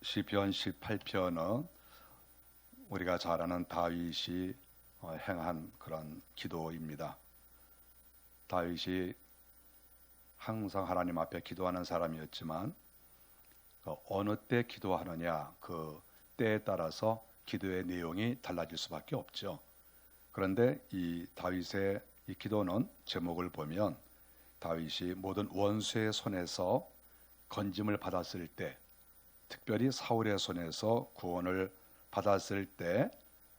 시편 18편은 우리가 잘 아는 다윗이 행한 그런 기도입니다. 다윗이 항상 하나님 앞에 기도하는 사람이었지만 어느 때 기도하느냐 그 때에 따라서 기도의 내용이 달라질 수밖에 없죠. 그런데 이 다윗의 이 기도는 제목을 보면 다윗이 모든 원수의 손에서 건짐을 받았을 때, 특별히 사울의 손에서 구원을 받았을 때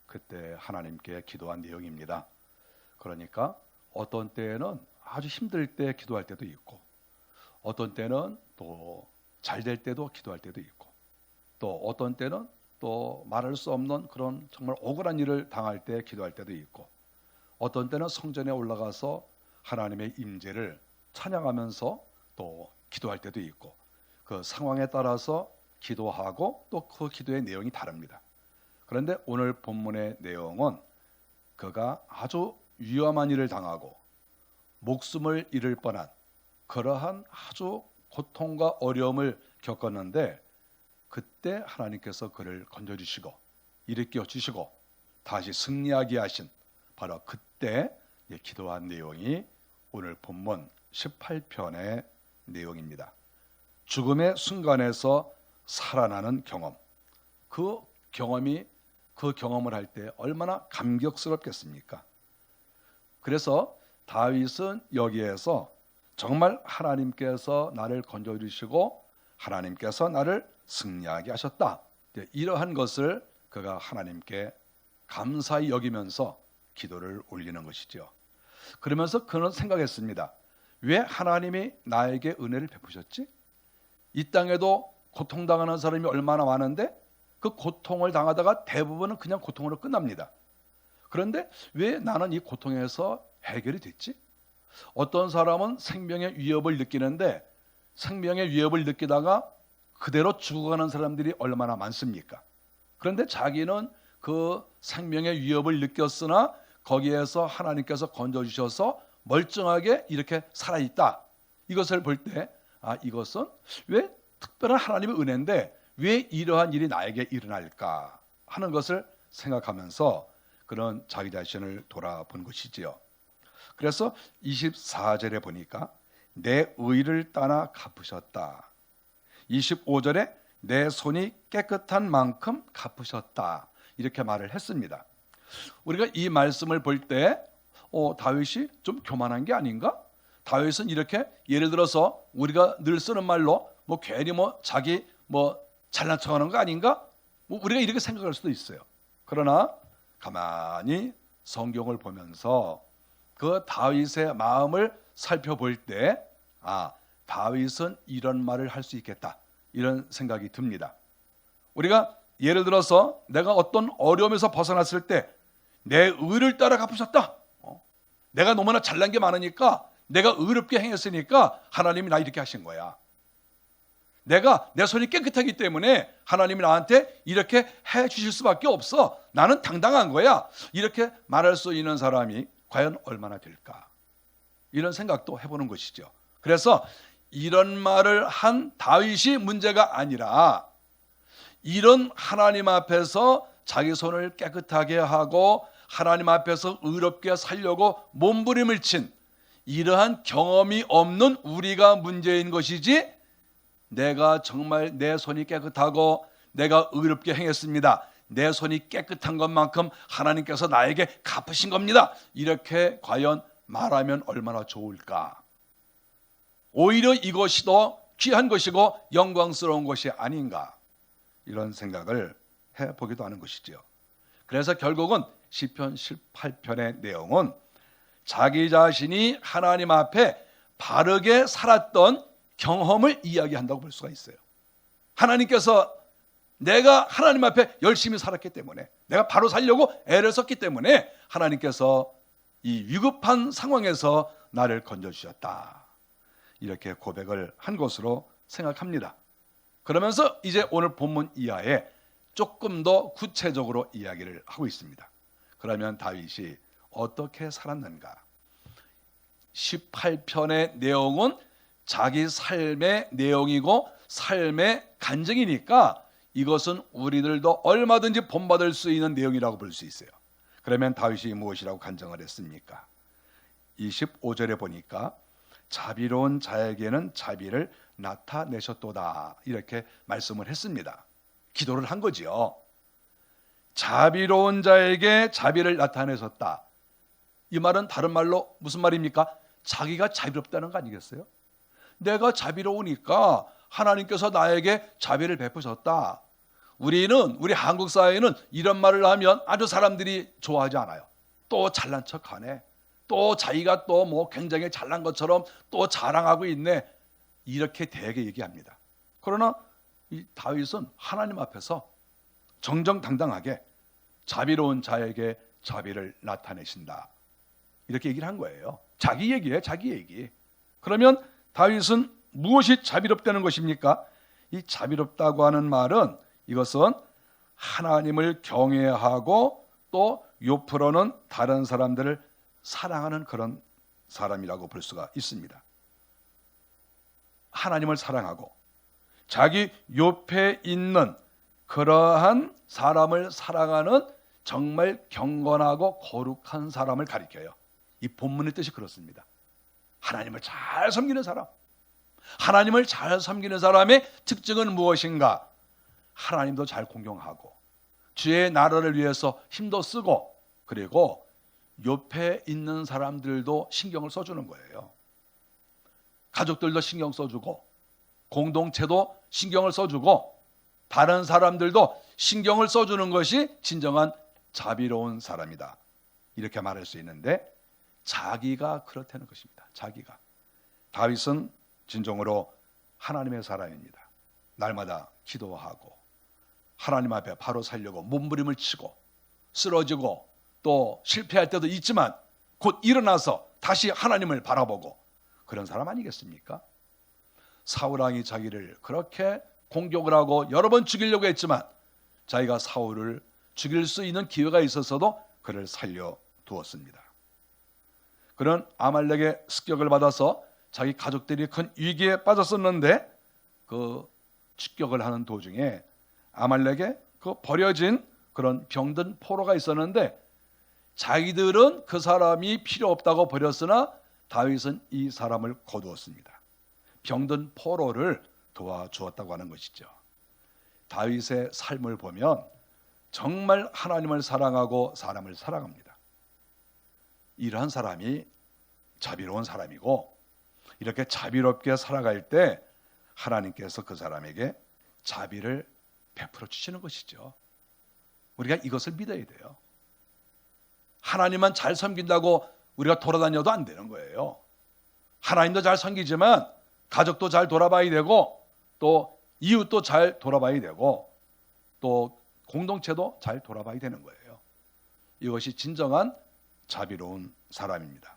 그때 하나님께 기도한 내용입니다. 그러니까 어떤 때에는 아주 힘들 때 기도할 때도 있고, 어떤 때는 또 잘 될 때도 기도할 때도 있고, 또 어떤 때는 또 말할 수 없는 그런 정말 억울한 일을 당할 때 기도할 때도 있고, 어떤 때는 성전에 올라가서 하나님의 임재를 찬양하면서 또 기도할 때도 있고, 그 상황에 따라서 기도하고 또 그 기도의 내용이 다릅니다. 그런데 오늘 본문의 내용은 그가 아주 위험한 일을 당하고 목숨을 잃을 뻔한 그러한 아주 고통과 어려움을 겪었는데, 그때 하나님께서 그를 건져주시고 일으켜 주시고 다시 승리하게 하신 바로 그때 기도한 내용이 오늘 본문 18편의 내용입니다. 죽음의 순간에서 살아나는 경험, 그 경험을 할 때 얼마나 감격스럽겠습니까? 그래서 다윗은 여기에서 정말 하나님께서 나를 건져주시고 하나님께서 나를 승리하게 하셨다, 이러한 것을 그가 하나님께 감사히 여기면서 기도를 올리는 것이죠. 그러면서 그는 생각했습니다. 왜 하나님이 나에게 은혜를 베푸셨지? 이 땅에도 고통당하는 사람이 얼마나 많은데 그 고통을 당하다가 대부분은 그냥 고통으로 끝납니다. 그런데 왜 나는 이 고통에서 해결이 됐지? 어떤 사람은 생명의 위협을 느끼는데 생명의 위협을 느끼다가 그대로 죽어가는 사람들이 얼마나 많습니까? 그런데 자기는 그 생명의 위협을 느꼈으나 거기에서 하나님께서 건져주셔서 멀쩡하게 이렇게 살아있다. 이것을 볼 때 이것은 왜 특별한 하나님의 은혜인데 왜 이러한 일이 나에게 일어날까 하는 것을 생각하면서 그런 자기 자신을 돌아본 것이지요. 그래서 24절에 보니까 내 의를 따라 갚으셨다. 25절에 내 손이 깨끗한 만큼 갚으셨다. 이렇게 말을 했습니다. 우리가 이 말씀을 볼 때 다윗이 좀 교만한 게 아닌가? 다윗은 이렇게 예를 들어서 우리가 늘 쓰는 말로 괜히 자기 잘난 척하는 거 아닌가? 우리가 이렇게 생각할 수도 있어요. 그러나 가만히 성경을 보면서 그 다윗의 마음을 살펴볼 때 다윗은 이런 말을 할 수 있겠다, 이런 생각이 듭니다. 우리가 예를 들어서 내가 어떤 어려움에서 벗어났을 때 내 의를 따라 갚으셨다. 내가 너무나 잘난 게 많으니까 내가 의롭게 행했으니까 하나님이 나 이렇게 하신 거야. 내가 내 손이 깨끗하기 때문에 하나님이 나한테 이렇게 해 주실 수밖에 없어. 나는 당당한 거야. 이렇게 말할 수 있는 사람이 과연 얼마나 될까? 이런 생각도 해보는 것이죠. 그래서 이런 말을 한 다윗이 문제가 아니라 이런 하나님 앞에서 자기 손을 깨끗하게 하고 하나님 앞에서 의롭게 살려고 몸부림을 친 이러한 경험이 없는 우리가 문제인 것이지, 내가 정말 내 손이 깨끗하고 내가 의롭게 행했습니다, 내 손이 깨끗한 것만큼 하나님께서 나에게 갚으신 겁니다, 이렇게 과연 말하면 얼마나 좋을까? 오히려 이것이 더 귀한 것이고 영광스러운 것이 아닌가, 이런 생각을 해보기도 하는 것이죠. 그래서 결국은 시편 18편의 내용은 자기 자신이 하나님 앞에 바르게 살았던 경험을 이야기한다고 볼 수가 있어요. 하나님께서 내가 하나님 앞에 열심히 살았기 때문에, 내가 바로 살려고 애를 썼기 때문에 하나님께서 이 위급한 상황에서 나를 건져주셨다, 이렇게 고백을 한 것으로 생각합니다. 그러면서 이제 오늘 본문 이하에 조금 더 구체적으로 이야기를 하고 있습니다. 그러면 다윗이 어떻게 살았는가? 18편의 내용은 자기 삶의 내용이고 삶의 간증이니까 이것은 우리들도 얼마든지 본받을 수 있는 내용이라고 볼 수 있어요. 그러면 다윗이 무엇이라고 간증을 했습니까? 25절에 보니까 자비로운 자에게는 자비를 나타내셨도다 이렇게 말씀을 했습니다. 기도를 한 거지요. 자비로운 자에게 자비를 나타내셨다. 이 말은 다른 말로 무슨 말입니까? 자기가 자비롭다는 거 아니겠어요? 내가 자비로우니까 하나님께서 나에게 자비를 베푸셨다. 우리 한국 사회는 이런 말을 하면 아주 사람들이 좋아하지 않아요. 또 잘난 척하네. 또 자기가 또 뭐 굉장히 잘난 것처럼 또 자랑하고 있네. 이렇게 되게 얘기합니다. 그러나 이 다윗은 하나님 앞에서 정정당당하게 자비로운 자에게 자비를 나타내신다. 이렇게 얘기를 한 거예요. 자기 얘기예요, 자기 얘기. 그러면 다윗은 무엇이 자비롭다는 것입니까? 이 자비롭다고 하는 말은 이것은 하나님을 경외하고 또 옆으로는 다른 사람들을 사랑하는 그런 사람이라고 볼 수가 있습니다. 하나님을 사랑하고 자기 옆에 있는 그러한 사람을 사랑하는 정말 경건하고 거룩한 사람을 가리켜요. 이 본문의 뜻이 그렇습니다. 하나님을 잘 섬기는 사람. 하나님을 잘 섬기는 사람의 특징은 무엇인가? 하나님도 잘 공경하고 주의 나라를 위해서 힘도 쓰고 그리고 옆에 있는 사람들도 신경을 써주는 거예요. 가족들도 신경 써주고 공동체도 신경을 써주고 다른 사람들도 신경을 써주는 것이 진정한 자비로운 사람이다. 이렇게 말할 수 있는데 자기가 그렇다는 것입니다. 자기가. 다윗은 진정으로 하나님의 사람입니다. 날마다 기도하고 하나님 앞에 바로 서려고 몸부림을 치고 쓰러지고 또 실패할 때도 있지만 곧 일어나서 다시 하나님을 바라보고 그런 사람 아니겠습니까? 사울왕이 자기를 그렇게 공격을 하고 여러 번 죽이려고 했지만 자기가 사울을 죽일 수 있는 기회가 있었어도 그를 살려두었습니다. 그런 아말렉의 습격을 받아서 자기 가족들이 큰 위기에 빠졌었는데 그 축격을 하는 도중에 아말렉에 그 버려진 그런 병든 포로가 있었는데 자기들은 그 사람이 필요 없다고 버렸으나 다윗은 이 사람을 거두었습니다. 병든 포로를 도와주었다고 하는 것이죠. 다윗의 삶을 보면 정말 하나님을 사랑하고 사람을 사랑합니다. 이러한 사람이 자비로운 사람이고 이렇게 자비롭게 살아갈 때 하나님께서 그 사람에게 자비를 베풀어 주시는 것이죠. 우리가 이것을 믿어야 돼요. 하나님만 잘 섬긴다고 우리가 돌아다녀도 안 되는 거예요. 하나님도 잘 섬기지만 가족도 잘 돌아봐야 되고 또 이웃도 잘 돌아봐야 되고 또 공동체도 잘 돌아봐야 되는 거예요. 이것이 진정한 자비로운 사람입니다.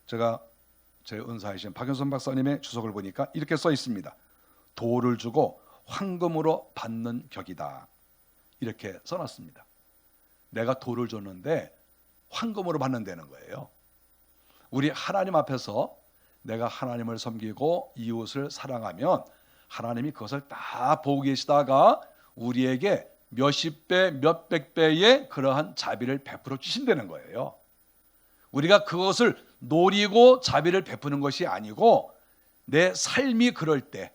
제가 제 은사이신 박윤선 박사님의 주석을 보니까 이렇게 써 있습니다. 도를 주고 황금으로 받는 격이다. 이렇게 써놨습니다. 내가 도를 줬는데 황금으로 받는다는 거예요. 우리 하나님 앞에서 내가 하나님을 섬기고 이웃을 사랑하면 하나님이 그것을 다 보고 계시다가 우리에게 몇십 배, 몇백 배의 그러한 자비를 베풀어 주신다는 거예요. 우리가 그것을 노리고 자비를 베푸는 것이 아니고 내 삶이 그럴 때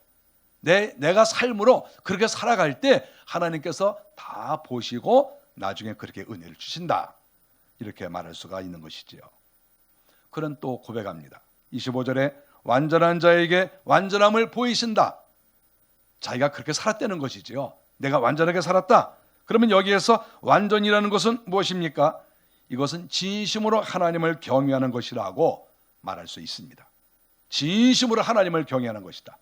내가 삶으로 그렇게 살아갈 때 하나님께서 다 보시고 나중에 그렇게 은혜를 주신다. 이렇게 말할 수가 있는 것이지요. 그는 또 고백합니다. 25절에 완전한 자에게 완전함을 보이신다. 자기가 그렇게 살았다는 것이지요. 내가 완전하게 살았다. 그러면 여기에서 완전이라는 것은 무엇입니까? 이것은 진심으로 하나님을 경외하는 것이라고 말할 수 있습니다. 진심으로 하나님을 경외하는 것이다.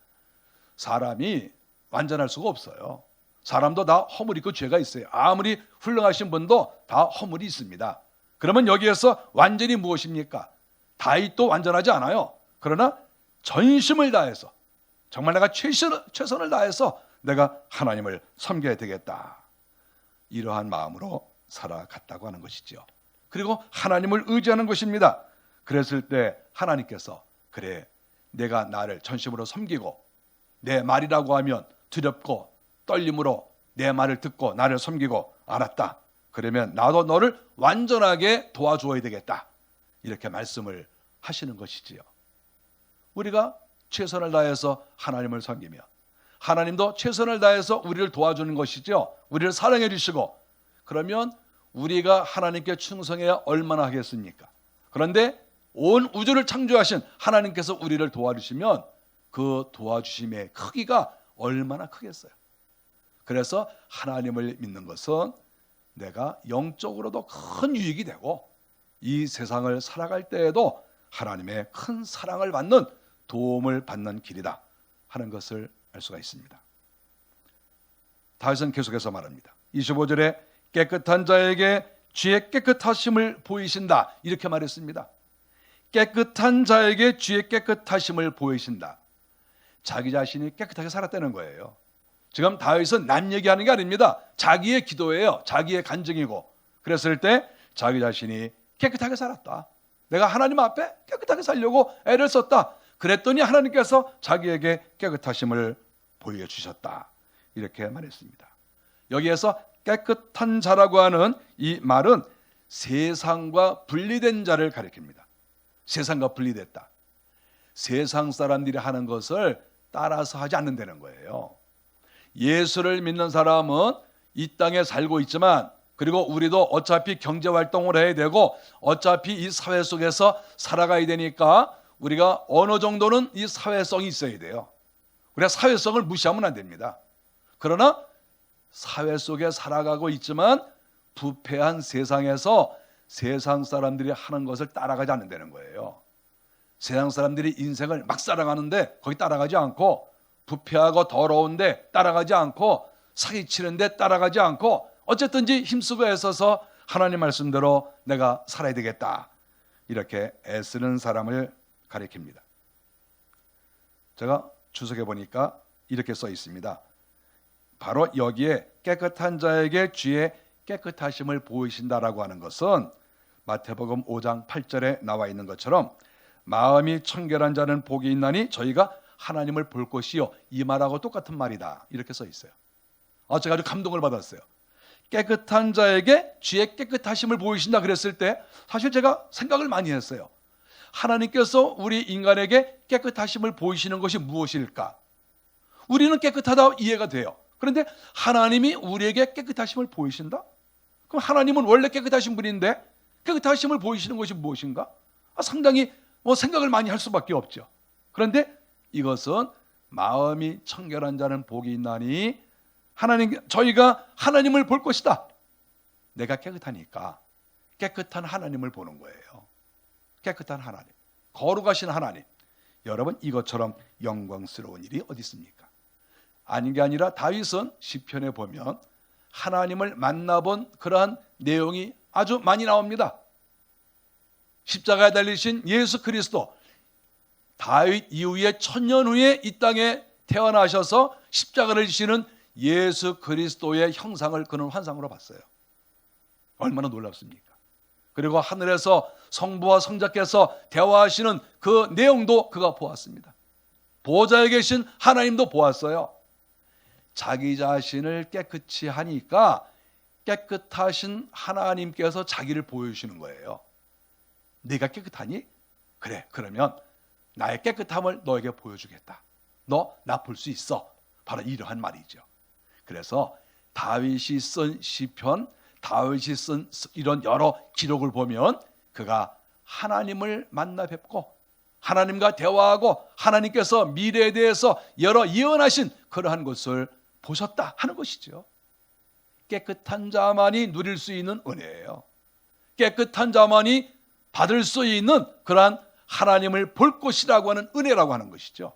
사람이 완전할 수가 없어요. 사람도 다 허물이 있고 죄가 있어요. 아무리 훌륭하신 분도 다 허물이 있습니다. 그러면 여기에서 완전이 무엇입니까? 다윗도 완전하지 않아요. 그러나 전심을 다해서 정말 내가 최선을 다해서 내가 하나님을 섬겨야 되겠다. 이러한 마음으로 살아갔다고 하는 것이죠. 그리고 하나님을 의지하는 것입니다. 그랬을 때 하나님께서 그래 내가 나를 전심으로 섬기고 내 말이라고 하면 두렵고 떨림으로 내 말을 듣고 나를 섬기고 알았다. 그러면 나도 너를 완전하게 도와줘야 되겠다. 이렇게 말씀을 하시는 것이지요. 우리가 최선을 다해서 하나님을 섬기며 하나님도 최선을 다해서 우리를 도와주는 것이죠. 우리를 사랑해 주시고 그러면 우리가 하나님께 충성해야 얼마나 하겠습니까? 그런데 온 우주를 창조하신 하나님께서 우리를 도와주시면 그 도와주심의 크기가 얼마나 크겠어요. 그래서 하나님을 믿는 것은 내가 영적으로도 큰 유익이 되고 이 세상을 살아갈 때에도 하나님의 큰 사랑을 받는 도움을 받는 길이다 하는 것을 알 수가 있습니다. 다윗은 계속해서 말합니다. 25절에 깨끗한 자에게 주의 깨끗하심을 보이신다 이렇게 말했습니다. 깨끗한 자에게 주의 깨끗하심을 보이신다. 자기 자신이 깨끗하게 살았다는 거예요. 지금 다윗은 남 얘기하는 게 아닙니다. 자기의 기도예요. 자기의 간증이고 그랬을 때 자기 자신이 깨끗하게 살았다. 내가 하나님 앞에 깨끗하게 살려고 애를 썼다. 그랬더니 하나님께서 자기에게 깨끗하심을 보여주셨다. 이렇게 말했습니다. 여기에서 깨끗한 자라고 하는 이 말은 세상과 분리된 자를 가리킵니다. 세상과 분리됐다. 세상 사람들이 하는 것을 따라서 하지 않는다는 거예요. 예수를 믿는 사람은 이 땅에 살고 있지만 그리고 우리도 어차피 경제활동을 해야 되고 어차피 이 사회 속에서 살아가야 되니까 우리가 어느 정도는 이 사회성이 있어야 돼요. 우리가 사회성을 무시하면 안 됩니다. 그러나 사회 속에 살아가고 있지만 부패한 세상에서 세상 사람들이 하는 것을 따라가지 않는다는 거예요. 세상 사람들이 인생을 막 살아가는데 거기 따라가지 않고 부패하고 더러운데 따라가지 않고 사기치는데 따라가지 않고 어쨌든지 힘쓰고 애써서 하나님 말씀대로 내가 살아야 되겠다 이렇게 애쓰는 사람을 가리킵니다. 제가 주석해 보니까 이렇게 써 있습니다. 바로 여기에 깨끗한 자에게 주의 깨끗하심을 보이신다라고 하는 것은 마태복음 5장 8절에 나와 있는 것처럼 마음이 청결한 자는 복이 있나니 저희가 하나님을 볼 것이요 이 말하고 똑같은 말이다 이렇게 써 있어요. 제가 아주 감동을 받았어요. 깨끗한 자에게 주의 깨끗하심을 보이신다 그랬을 때 사실 제가 생각을 많이 했어요. 하나님께서 우리 인간에게 깨끗하심을 보이시는 것이 무엇일까? 우리는 깨끗하다 이해가 돼요. 그런데 하나님이 우리에게 깨끗하심을 보이신다? 그럼 하나님은 원래 깨끗하신 분인데 깨끗하심을 보이시는 것이 무엇인가? 상당히 생각을 많이 할 수밖에 없죠. 그런데 이것은 마음이 청결한 자는 복이 있나니 저희가 하나님을 볼 것이다. 내가 깨끗하니까 깨끗한 하나님을 보는 거예요. 깨끗한 하나님, 거룩하신 하나님. 여러분 이것처럼 영광스러운 일이 어디 있습니까? 아닌 게 아니라 다윗은 시편에 보면 하나님을 만나본 그러한 내용이 아주 많이 나옵니다. 십자가에 달리신 예수 그리스도, 다윗 이후에 1000년 후에 이 땅에 태어나셔서 십자가를 지시는 예수 그리스도의 형상을 그는 환상으로 봤어요. 얼마나 놀랍습니까? 그리고 하늘에서 성부와 성자께서 대화하시는 그 내용도 그가 보았습니다. 보좌에 계신 하나님도 보았어요. 자기 자신을 깨끗이 하니까 깨끗하신 하나님께서 자기를 보여주시는 거예요. 네가 깨끗하니? 그래, 그러면 나의 깨끗함을 너에게 보여주겠다. 너 나 볼 수 있어. 바로 이러한 말이죠. 그래서 다윗이 쓴 시편, 다윗이 쓴 이런 여러 기록을 보면 그가 하나님을 만나 뵙고 하나님과 대화하고 하나님께서 미래에 대해서 여러 예언하신 그러한 것을 보셨다 하는 것이죠. 깨끗한 자만이 누릴 수 있는 은혜예요. 깨끗한 자만이 받을 수 있는 그러한 하나님을 볼 것이라고 하는 은혜라고 하는 것이죠.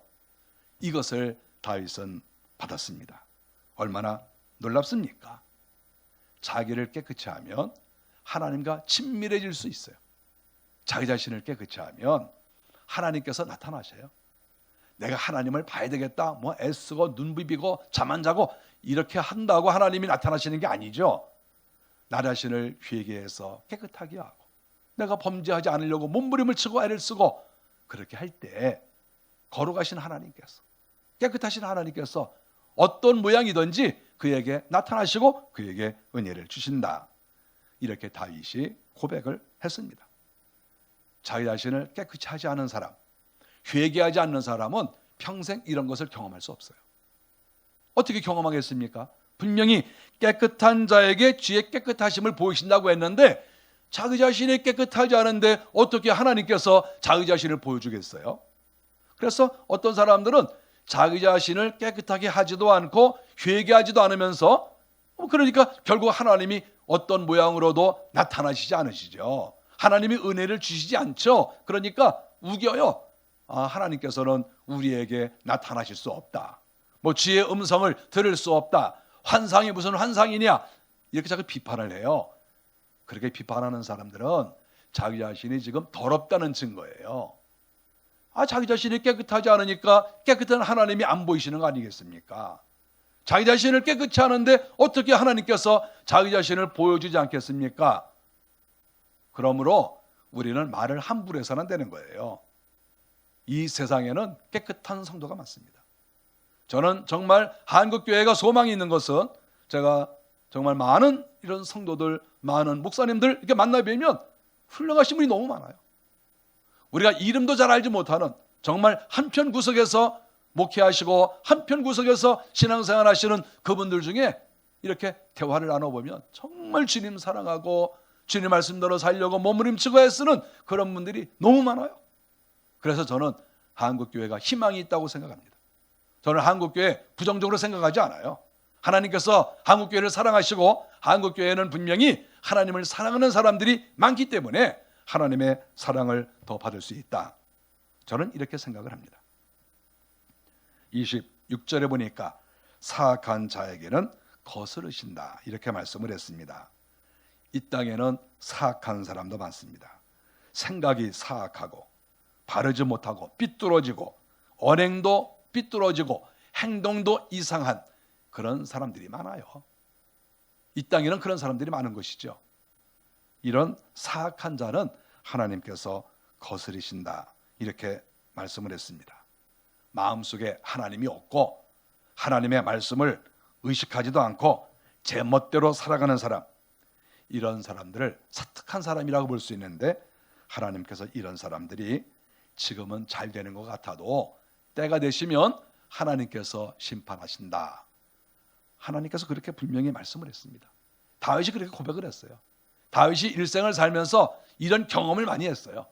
이것을 다윗은 받았습니다. 얼마나 놀랍습니까? 자기를 깨끗이 하면 하나님과 친밀해질 수 있어요. 자기 자신을 깨끗이 하면 하나님께서 나타나셔요. 내가 하나님을 봐야 되겠다, 애쓰고 눈 비비고 잠 안 자고 이렇게 한다고 하나님이 나타나시는 게 아니죠. 나 자신을 회개해서 깨끗하게 하고 내가 범죄하지 않으려고 몸부림을 치고 애를 쓰고 그렇게 할 때 거룩하신 하나님께서, 깨끗하신 하나님께서 어떤 모양이든지 그에게 나타나시고 그에게 은혜를 주신다. 이렇게 다윗이 고백을 했습니다. 자기 자신을 깨끗이 하지 않은 사람, 회개하지 않는 사람은 평생 이런 것을 경험할 수 없어요. 어떻게 경험하겠습니까? 분명히 깨끗한 자에게 주의 깨끗하심을 보이신다고 했는데 자기 자신이 깨끗하지 않은데 어떻게 하나님께서 자기 자신을 보여주겠어요? 그래서 어떤 사람들은 자기 자신을 깨끗하게 하지도 않고 회개하지도 않으면서 그러니까 결국 하나님이 어떤 모양으로도 나타나시지 않으시죠. 하나님이 은혜를 주시지 않죠. 그러니까 우겨요. 하나님께서는 우리에게 나타나실 수 없다. 뭐 주의 음성을 들을 수 없다. 환상이 무슨 환상이냐? 이렇게 자꾸 비판을 해요. 그렇게 비판하는 사람들은 자기 자신이 지금 더럽다는 증거예요. 자기 자신이 깨끗하지 않으니까 깨끗한 하나님이 안 보이시는 거 아니겠습니까? 자기 자신을 깨끗이 하는데 어떻게 하나님께서 자기 자신을 보여주지 않겠습니까? 그러므로 우리는 말을 함부로 해서는 안 되는 거예요. 이 세상에는 깨끗한 성도가 많습니다. 저는 정말 한국교회가 소망이 있는 것은 제가 정말 많은 이런 성도들, 많은 목사님들 이렇게 만나뵈면 훌륭하신 분이 너무 많아요. 우리가 이름도 잘 알지 못하는 정말 한편 구석에서 목회하시고 한편 구석에서 신앙생활 하시는 그분들 중에 이렇게 대화를 나눠보면 정말 주님 사랑하고 주님 말씀대로 살려고 몸부림치고 애쓰는 그런 분들이 너무 많아요. 그래서 저는 한국교회가 희망이 있다고 생각합니다. 저는 한국교회 부정적으로 생각하지 않아요. 하나님께서 한국교회를 사랑하시고 한국교회는 분명히 하나님을 사랑하는 사람들이 많기 때문에 하나님의 사랑을 더 받을 수 있다. 저는 이렇게 생각을 합니다. 26절에 보니까 사악한 자에게는 거스르신다 이렇게 말씀을 했습니다. 이 땅에는 사악한 사람도 많습니다. 생각이 사악하고 바르지 못하고 삐뚤어지고 언행도 삐뚤어지고 행동도 이상한 그런 사람들이 많아요. 이 땅에는 그런 사람들이 많은 것이죠. 이런 사악한 자는 하나님께서 거스르신다 이렇게 말씀을 했습니다. 마음속에 하나님이 없고 하나님의 말씀을 의식하지도 않고 제 멋대로 살아가는 사람, 이런 사람들을 사특한 사람이라고 볼 수 있는데 하나님께서 이런 사람들이 지금은 잘 되는 것 같아도 때가 되시면 하나님께서 심판하신다. 하나님께서 그렇게 분명히 말씀을 했습니다. 다윗이 그렇게 고백을 했어요. 다윗이 일생을 살면서 이런 경험을 많이 했어요.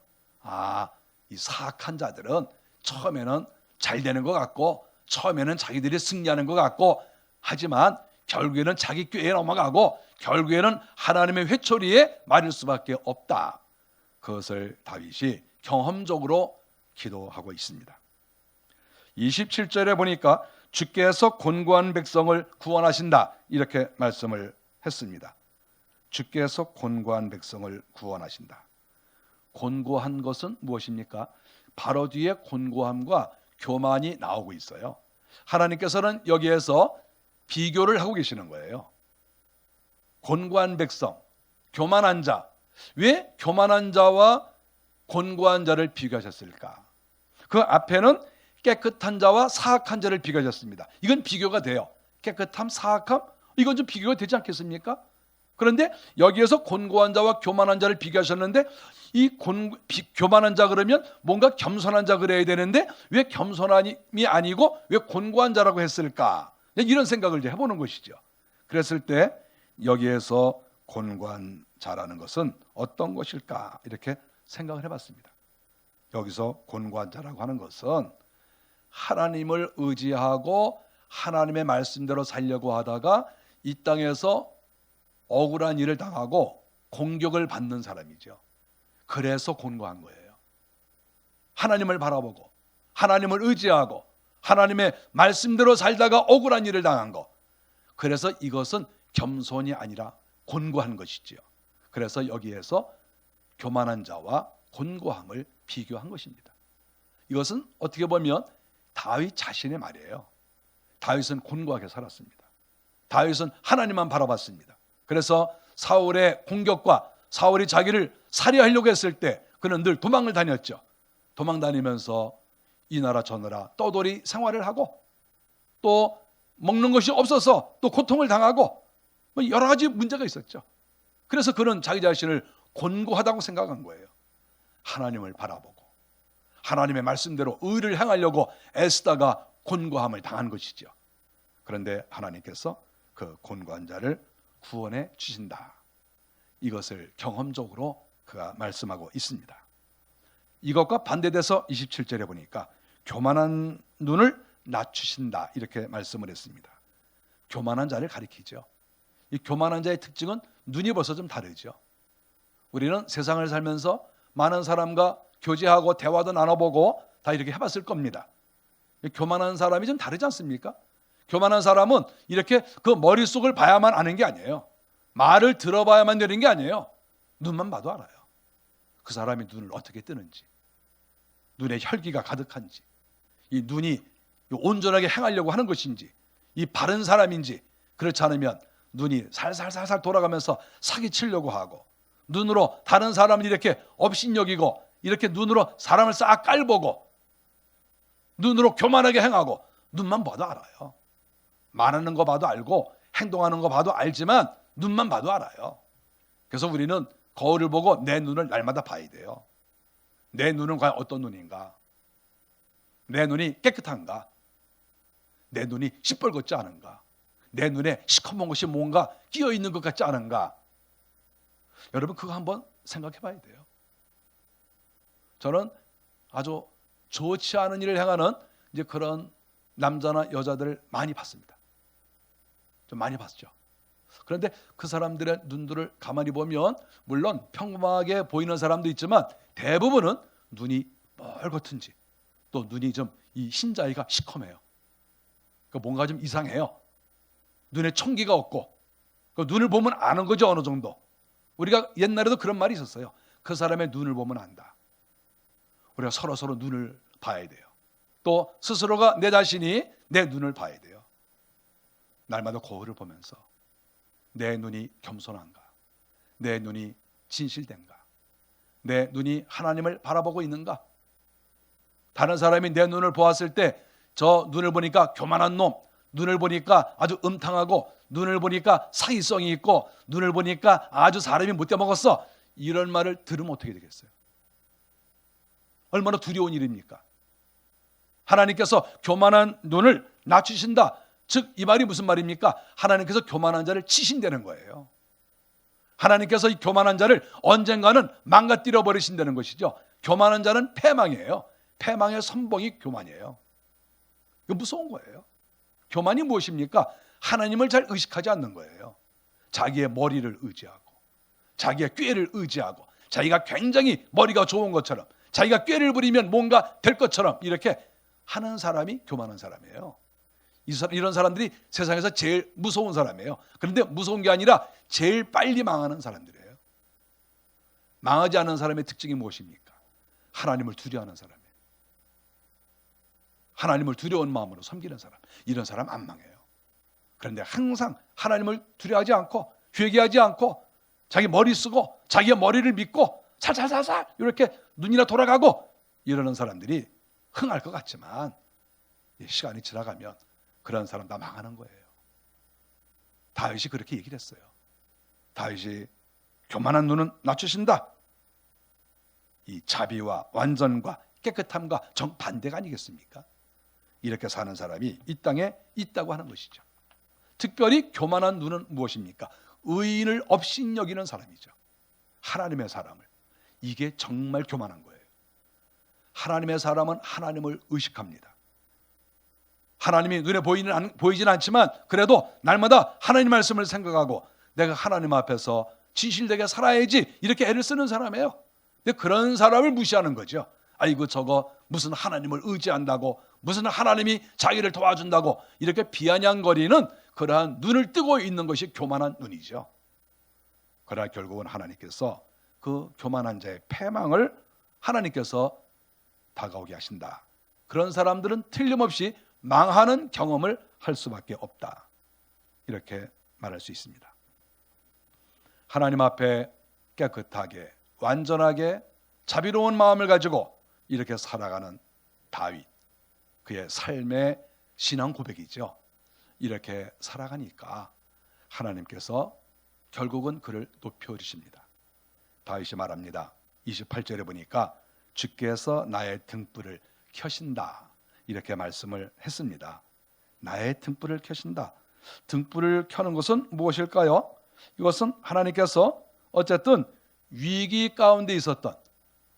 이 사악한 자들은 처음에는 잘 되는 것 같고 처음에는 자기들이 승리하는 것 같고 하지만 결국에는 자기 꾀에 넘어가고 결국에는 하나님의 회초리에 맞을 수밖에 없다. 그것을 다윗이 경험적으로 기도하고 있습니다. 27절에 보니까 주께서 곤고한 백성을 구원하신다 이렇게 말씀을 했습니다. 주께서 곤고한 백성을 구원하신다. 곤고한 것은 무엇입니까? 바로 뒤에 곤고함과 교만이 나오고 있어요. 하나님께서는 여기에서 비교를 하고 계시는 거예요. 곤고한 백성, 교만한 자. 왜 교만한 자와 곤고한 자를 비교하셨을까? 그 앞에는 깨끗한 자와 사악한 자를 비교하셨습니다. 이건 비교가 돼요. 깨끗함, 사악함? 이건 좀 비교가 되지 않겠습니까? 그런데 여기에서 곤고한 자와 교만한 자를 비교하셨는데 이 교만한 자 그러면 뭔가 겸손한 자 그래야 되는데 왜 겸손함이 아니고 왜 곤고한 자라고 했을까? 이런 생각을 이제 해보는 것이죠. 그랬을 때 여기에서 곤고한 자라는 것은 어떤 것일까? 이렇게 생각을 해봤습니다. 여기서 곤고한 자라고 하는 것은 하나님을 의지하고 하나님의 말씀대로 살려고 하다가 이 땅에서 억울한 일을 당하고 공격을 받는 사람이죠. 그래서 곤고한 거예요. 하나님을 바라보고 하나님을 의지하고 하나님의 말씀대로 살다가 억울한 일을 당한 거. 그래서 이것은 겸손이 아니라 곤고한 것이지요. 그래서 여기에서 교만한 자와 곤고함을 비교한 것입니다. 이것은 어떻게 보면 다윗 자신의 말이에요. 다윗은 곤고하게 살았습니다. 다윗은 하나님만 바라봤습니다. 그래서 사울의 공격과 사울이 자기를 살해하려고 했을 때 그는 늘 도망을 다녔죠. 도망 다니면서 이 나라 저 나라 떠돌이 생활을 하고 또 먹는 것이 없어서 또 고통을 당하고 뭐 여러 가지 문제가 있었죠. 그래서 그는 자기 자신을 곤고하다고 생각한 거예요. 하나님을 바라보고 하나님의 말씀대로 의를 행하려고 애쓰다가 곤고함을 당한 것이죠. 그런데 하나님께서 그 곤고한 자를 구원해 주신다. 이것을 경험적으로 그가 말씀하고 있습니다. 이것과 반대돼서 27절에 보니까 교만한 눈을 낮추신다 이렇게 말씀을 했습니다. 교만한 자를 가리키죠. 이 교만한 자의 특징은 눈이 벌써 좀 다르죠. 우리는 세상을 살면서 많은 사람과 교제하고 대화도 나눠보고 다 이렇게 해봤을 겁니다. 교만한 사람이 좀 다르지 않습니까? 교만한 사람은 이렇게 그 머릿속을 봐야만 아는 게 아니에요. 말을 들어봐야만 되는 게 아니에요. 눈만 봐도 알아요. 그 사람이 눈을 어떻게 뜨는지, 눈에 혈기가 가득한지, 이 눈이 온전하게 행하려고 하는 것인지, 이 바른 사람인지, 그렇지 않으면 눈이 살살살살 돌아가면서 사기치려고 하고, 눈으로 다른 사람을 이렇게 업신여기고, 이렇게 눈으로 사람을 싹 깔보고, 눈으로 교만하게 행하고, 눈만 봐도 알아요. 말하는 거 봐도 알고 행동하는 거 봐도 알지만 눈만 봐도 알아요. 그래서 우리는 거울을 보고 내 눈을 날마다 봐야 돼요. 내 눈은 과연 어떤 눈인가? 내 눈이 깨끗한가? 내 눈이 시뻘겋지 않은가? 내 눈에 시커먼 것이 뭔가 끼어 있는 것 같지 않은가? 여러분 그거 한번 생각해 봐야 돼요. 저는 아주 좋지 않은 일을 행하는 이제 그런 남자나 여자들을 많이 봤습니다. 좀 많이 봤죠. 그런데 그 사람들의 눈들을 가만히 보면 물론 평범하게 보이는 사람도 있지만 대부분은 눈이 뻘겋은지 또 눈이 좀 이 흰자위가 시커매요. 그러니까 뭔가 좀 이상해요. 눈에 총기가 없고 그러니까 눈을 보면 아는 거죠. 어느 정도. 우리가 옛날에도 그런 말이 있었어요. 그 사람의 눈을 보면 안다. 우리가 서로 눈을 봐야 돼요. 또 스스로가 내 자신이 내 눈을 봐야 돼요. 날마다 거울을 보면서 내 눈이 겸손한가? 내 눈이 진실된가? 내 눈이 하나님을 바라보고 있는가? 다른 사람이 내 눈을 보았을 때 저 눈을 보니까 교만한 놈, 눈을 보니까 아주 음탕하고, 눈을 보니까 사기성이 있고, 눈을 보니까 아주 사람이 못돼 먹었어. 이런 말을 들으면 어떻게 되겠어요? 얼마나 두려운 일입니까? 하나님께서 교만한 눈을 낮추신다. 즉 이 말이 무슨 말입니까? 하나님께서 교만한 자를 치신다는 거예요. 하나님께서 이 교만한 자를 언젠가는 망가뜨려 버리신다는 것이죠. 교만한 자는 패망이에요. 패망의 선봉이 교만이에요. 이거 무서운 거예요. 교만이 무엇입니까? 하나님을 잘 의식하지 않는 거예요. 자기의 머리를 의지하고 자기의 꾀를 의지하고 자기가 굉장히 머리가 좋은 것처럼 자기가 꾀를 부리면 뭔가 될 것처럼 이렇게 하는 사람이 교만한 사람이에요. 이런 사람들이 세상에서 제일 무서운 사람이에요. 그런데 무서운 게 아니라 제일 빨리 망하는 사람들이에요. 망하지 않는 사람의 특징이 무엇입니까? 하나님을 두려워하는 사람이에요. 하나님을 두려운 마음으로 섬기는 사람. 이런 사람 안 망해요. 그런데 항상 하나님을 두려워하지 않고 회개하지 않고 자기 머리 쓰고 자기의 머리를 믿고 살살살살 이렇게 눈이나 돌아가고 이러는 사람들이 흥할 것 같지만 시간이 지나가면 그런 사람 다 망하는 거예요. 다윗이 그렇게 얘기를 했어요. 다윗이 교만한 눈은 낮추신다. 이 자비와 완전과 깨끗함과 정반대가 아니겠습니까? 이렇게 사는 사람이 이 땅에 있다고 하는 것이죠. 특별히 교만한 눈은 무엇입니까? 의인을 업신여기는 사람이죠. 하나님의 사람을. 이게 정말 교만한 거예요. 하나님의 사람은 하나님을 의식합니다. 하나님이 눈에 보이진 않지만 그래도 날마다 하나님 말씀을 생각하고 내가 하나님 앞에서 진실되게 살아야지 이렇게 애를 쓰는 사람이에요. 근데 그런 사람을 무시하는 거죠. 아이고 저거 무슨 하나님을 의지한다고 무슨 하나님이 자기를 도와준다고 이렇게 비아냥거리는 그러한 눈을 뜨고 있는 것이 교만한 눈이죠. 그러나 결국은 하나님께서 그 교만한 자의 패망을 하나님께서 다가오게 하신다. 그런 사람들은 틀림없이 망하는 경험을 할 수밖에 없다. 이렇게 말할 수 있습니다. 하나님 앞에 깨끗하게 완전하게 자비로운 마음을 가지고 이렇게 살아가는 다윗, 그의 삶의 신앙 고백이죠. 이렇게 살아가니까 하나님께서 결국은 그를 높여주십니다. 다윗이 말합니다. 28절에 보니까 주께서 나의 등불을 켜신다 이렇게 말씀을 했습니다. 나의 등불을 켜신다. 등불을 켜는 것은 무엇일까요? 이것은 하나님께서 어쨌든 위기 가운데 있었던,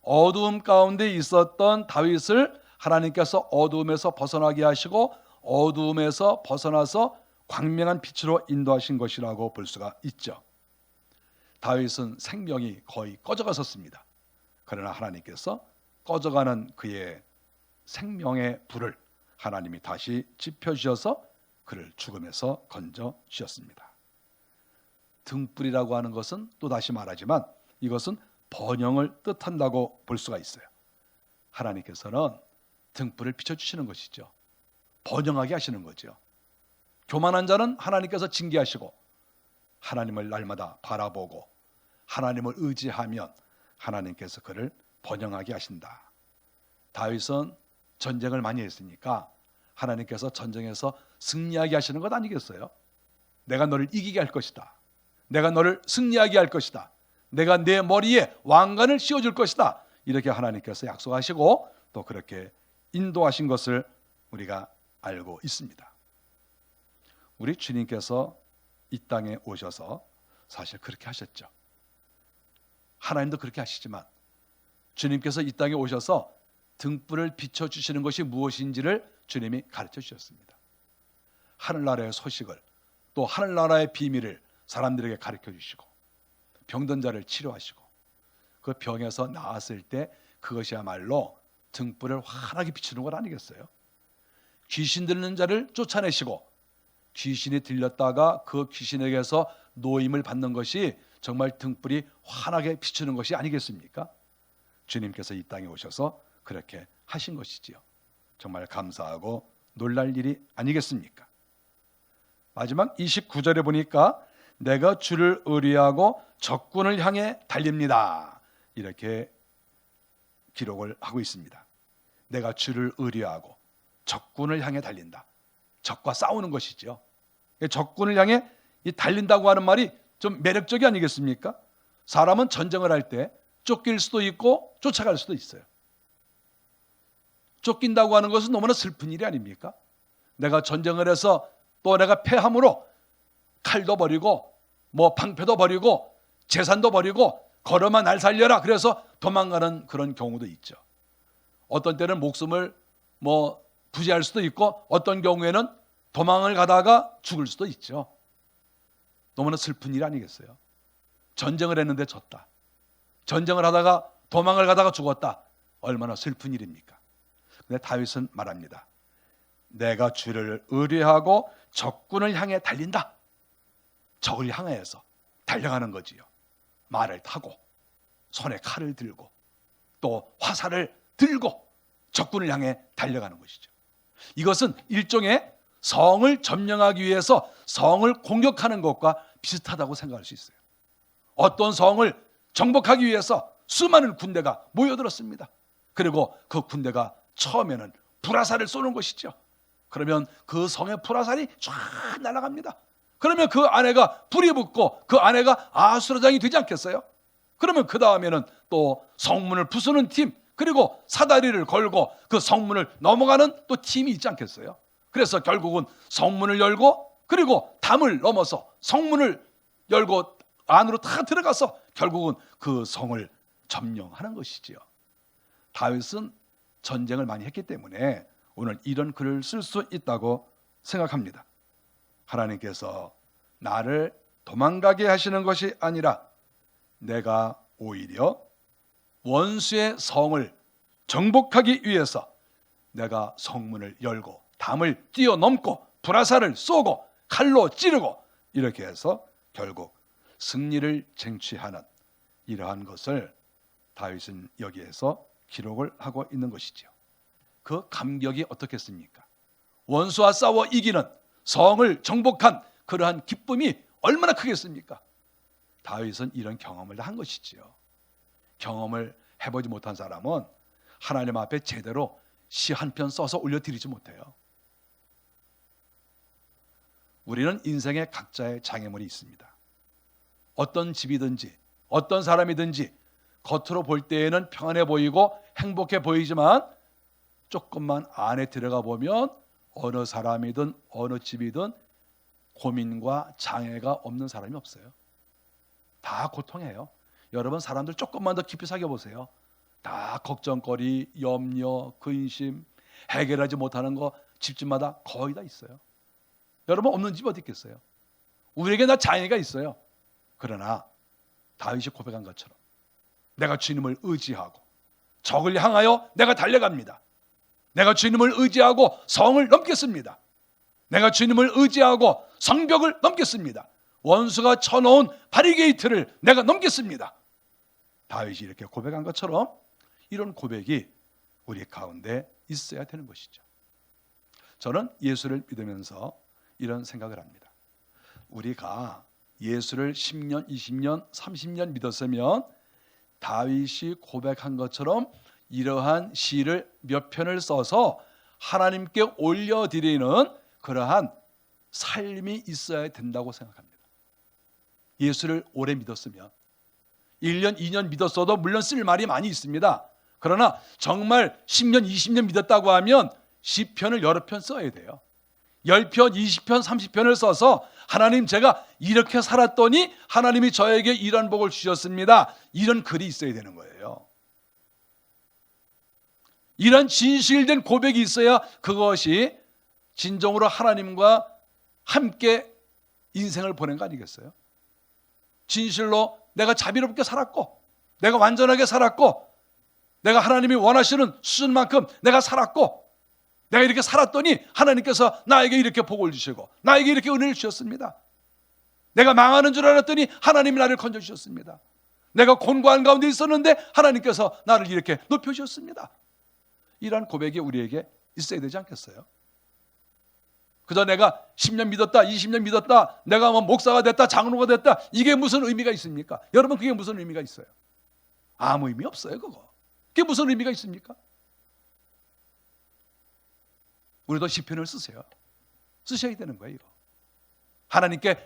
어두움 가운데 있었던 다윗을 하나님께서 어두움에서 벗어나게 하시고 어두움에서 벗어나서 광명한 빛으로 인도하신 것이라고 볼 수가 있죠. 다윗은 생명이 거의 꺼져갔었습니다. 그러나 하나님께서 꺼져가는 그의 생명의 불을 하나님이 다시 지펴주셔서 그를 죽음에서 건져주셨습니다. 등불이라고 하는 것은 또다시 말하지만 이것은 번영을 뜻한다고 볼 수가 있어요. 하나님께서는 등불을 비춰주시는 것이죠. 번영하게 하시는 거죠. 교만한 자는 하나님께서 징계하시고 하나님을 날마다 바라보고 하나님을 의지하면 하나님께서 그를 번영하게 하신다. 다윗은 전쟁을 많이 했으니까 하나님께서 전쟁에서 승리하게 하시는 것 아니겠어요? 내가 너를 이기게 할 것이다. 내가 너를 승리하게 할 것이다. 내가 내 머리에 왕관을 씌워줄 것이다. 이렇게 하나님께서 약속하시고 또 그렇게 인도하신 것을 우리가 알고 있습니다. 우리 주님께서 이 땅에 오셔서 사실 그렇게 하셨죠. 하나님도 그렇게 하시지만 주님께서 이 땅에 오셔서 등불을 비춰주시는 것이 무엇인지를 주님이 가르쳐 주셨습니다. 하늘나라의 소식을 또 하늘나라의 비밀을 사람들에게 가르쳐 주시고 병든 자를 치료하시고 그 병에서 나았을 때 그것이야말로 등불을 환하게 비추는 것 아니겠어요? 귀신 들리는 자를 쫓아내시고 귀신이 들렸다가 그 귀신에게서 노임을 받는 것이 정말 등불이 환하게 비추는 것이 아니겠습니까? 주님께서 이 땅에 오셔서 그렇게 하신 것이지요. 정말 감사하고 놀랄 일이 아니겠습니까? 마지막 29절에 보니까 내가 주를 의뢰하고 적군을 향해 달립니다. 이렇게 기록을 하고 있습니다. 내가 주를 의뢰하고 적군을 향해 달린다. 적과 싸우는 것이죠. 적군을 향해 달린다고 하는 말이 좀 매력적이 아니겠습니까? 사람은 전쟁을 할 때 쫓길 수도 있고 쫓아갈 수도 있어요. 쫓긴다고 하는 것은 너무나 슬픈 일이 아닙니까? 내가 전쟁을 해서 또 내가 패함으로 칼도 버리고 뭐 방패도 버리고 재산도 버리고 걸어만 날 살려라 그래서 도망가는 그런 경우도 있죠. 어떤 때는 목숨을 뭐 부지할 수도 있고 어떤 경우에는 도망을 가다가 죽을 수도 있죠. 너무나 슬픈 일 아니겠어요? 전쟁을 했는데 졌다. 전쟁을 하다가 도망을 가다가 죽었다. 얼마나 슬픈 일입니까? 근데 다윗은 말합니다. 내가 주를 의뢰하고 적군을 향해 달린다. 적을 향해서 달려가는 거지요. 말을 타고 손에 칼을 들고 또 화살을 들고 적군을 향해 달려가는 것이죠. 이것은 일종의 성을 점령하기 위해서 성을 공격하는 것과 비슷하다고 생각할 수 있어요. 어떤 성을 정복하기 위해서 수많은 군대가 모여들었습니다. 그리고 그 군대가 처음에는 불화살을 쏘는 것이죠. 그러면 그 성의 불화살이 쫙 날아갑니다. 그러면 그 안에가 불이 붙고 그 안에가 아수라장이 되지 않겠어요? 그러면 그 다음에는 또 성문을 부수는 팀, 그리고 사다리를 걸고 그 성문을 넘어가는 또 팀이 있지 않겠어요? 그래서 결국은 성문을 열고 그리고 담을 넘어서 성문을 열고 안으로 다 들어가서 결국은 그 성을 점령하는 것이지요. 다윗은 전쟁을 많이 했기 때문에 오늘 이런 글을 쓸 수 있다고 생각합니다. 하나님께서 나를 도망가게 하시는 것이 아니라 내가 오히려 원수의 성을 정복하기 위해서 내가 성문을 열고 담을 뛰어넘고 불화살을 쏘고 칼로 찌르고 이렇게 해서 결국 승리를 쟁취하는 이러한 것을 다윗은 여기에서 기록을 하고 있는 것이죠. 그 감격이 어떻겠습니까? 원수와 싸워 이기는 성을 정복한 그러한 기쁨이 얼마나 크겠습니까? 다윗은 이런 경험을 한 것이지요. 경험을 해보지 못한 사람은 하나님 앞에 제대로 시 한 편 써서 올려드리지 못해요. 우리는 인생에 각자의 장애물이 있습니다. 어떤 집이든지 어떤 사람이든지 겉으로 볼 때에는 평안해 보이고 행복해 보이지만 조금만 안에 들어가 보면 어느 사람이든 어느 집이든 고민과 장애가 없는 사람이 없어요. 다 고통해요. 여러분, 사람들 조금만 더 깊이 살펴보세요. 다 걱정거리, 염려, 근심, 해결하지 못하는 거 집집마다 거의 다 있어요. 여러분, 없는 집 어디 있겠어요? 우리에게 다 장애가 있어요. 그러나 다윗이 고백한 것처럼 내가 주님을 의지하고 적을 향하여 내가 달려갑니다. 내가 주님을 의지하고 성을 넘겠습니다. 내가 주님을 의지하고 성벽을 넘겠습니다. 원수가 쳐놓은 바리게이트를 내가 넘겠습니다. 다윗이 이렇게 고백한 것처럼 이런 고백이 우리 가운데 있어야 되는 것이죠. 저는 예수를 믿으면서 이런 생각을 합니다. 우리가 예수를 10년, 20년, 30년 믿었으면 다윗이 고백한 것처럼 이러한 시를 몇 편을 써서 하나님께 올려드리는 그러한 삶이 있어야 된다고 생각합니다. 예수를 오래 믿었으면 1년, 2년 믿었어도 물론 쓸 말이 많이 있습니다. 그러나 정말 10년, 20년 믿었다고 하면 시편을 여러 편 써야 돼요. 10편, 20편, 30편을 써서 하나님, 제가 이렇게 살았더니 하나님이 저에게 이런 복을 주셨습니다. 이런 글이 있어야 되는 거예요. 이런 진실된 고백이 있어야 그것이 진정으로 하나님과 함께 인생을 보낸 거 아니겠어요? 진실로 내가 자비롭게 살았고, 내가 완전하게 살았고, 내가 하나님이 원하시는 수준만큼 내가 살았고, 내가 이렇게 살았더니 하나님께서 나에게 이렇게 복을 주시고 나에게 이렇게 은혜를 주셨습니다. 내가 망하는 줄 알았더니 하나님이 나를 건져주셨습니다. 내가 곤고한 가운데 있었는데 하나님께서 나를 이렇게 높여주셨습니다. 이러한 고백이 우리에게 있어야 되지 않겠어요? 그저 내가 10년 믿었다, 20년 믿었다, 내가 뭐 목사가 됐다, 장로가 됐다, 이게 무슨 의미가 있습니까? 여러분, 그게 무슨 의미가 있어요? 아무 의미 없어요. 그게 무슨 의미가 있습니까? 우리도 시편을 쓰세요. 쓰셔야 되는 거예요. 하나님께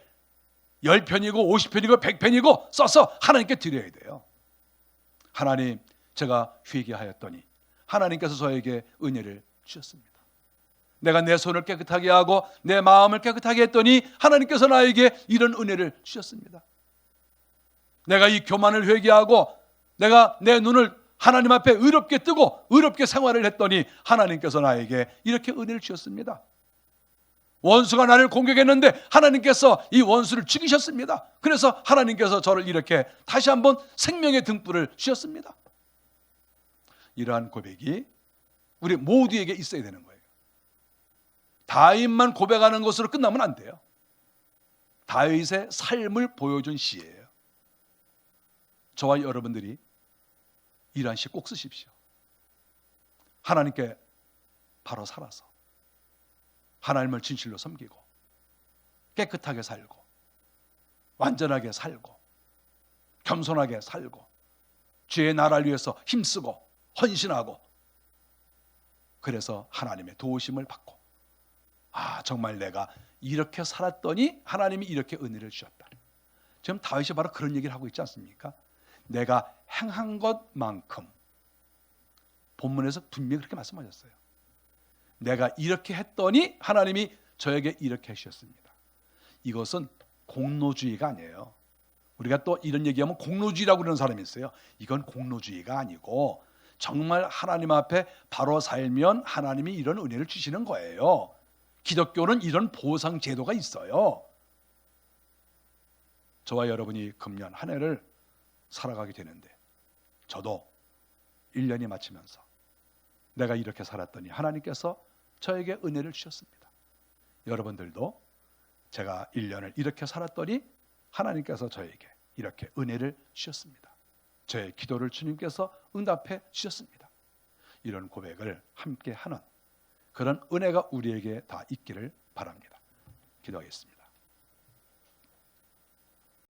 10편이고 50편이고 100편이고 써서 하나님께 드려야 돼요. 하나님, 제가 회개하였더니 하나님께서 저에게 은혜를 주셨습니다. 내가 내 손을 깨끗하게 하고 내 마음을 깨끗하게 했더니 하나님께서 나에게 이런 은혜를 주셨습니다. 내가 이 교만을 회개하고 내가 내 눈을 하나님 앞에 의롭게 뜨고 의롭게 생활을 했더니 하나님께서 나에게 이렇게 은혜를 주셨습니다. 원수가 나를 공격했는데 하나님께서 이 원수를 죽이셨습니다. 그래서 하나님께서 저를 이렇게 다시 한번 생명의 등불을 주셨습니다. 이러한 고백이 우리 모두에게 있어야 되는 거예요. 다윗만 고백하는 것으로 끝나면 안 돼요. 다윗의 삶을 보여준 시예요. 저와 여러분들이 이러한 시 꼭 쓰십시오. 하나님께 바로 살아서 하나님을 진실로 섬기고 깨끗하게 살고 완전하게 살고 겸손하게 살고 주의 나라를 위해서 힘쓰고 헌신하고, 그래서 하나님의 도우심을 받고, 정말 내가 이렇게 살았더니 하나님이 이렇게 은혜를 주셨다. 지금 다윗이 바로 그런 얘기를 하고 있지 않습니까? 내가 행한 것만큼, 본문에서 분명히 그렇게 말씀하셨어요. 내가 이렇게 했더니 하나님이 저에게 이렇게 해주셨습니다. 이것은 공로주의가 아니에요. 우리가 또 이런 얘기하면 공로주의라고 그러는 사람이 있어요. 이건 공로주의가 아니고 정말 하나님 앞에 바로 살면 하나님이 이런 은혜를 주시는 거예요. 기독교는 이런 보상 제도가 있어요. 저와 여러분이 금년 한 해를 살아가게 되는데, 저도 1년이 마치면서 내가 이렇게 살았더니 하나님께서 저에게 은혜를 주셨습니다. 여러분들도 제가 1년을 이렇게 살았더니 하나님께서 저에게 이렇게 은혜를 주셨습니다. 저의 기도를 주님께서 응답해 주셨습니다. 이런 고백을 함께 하는 그런 은혜가 우리에게 다 있기를 바랍니다. 기도하겠습니다.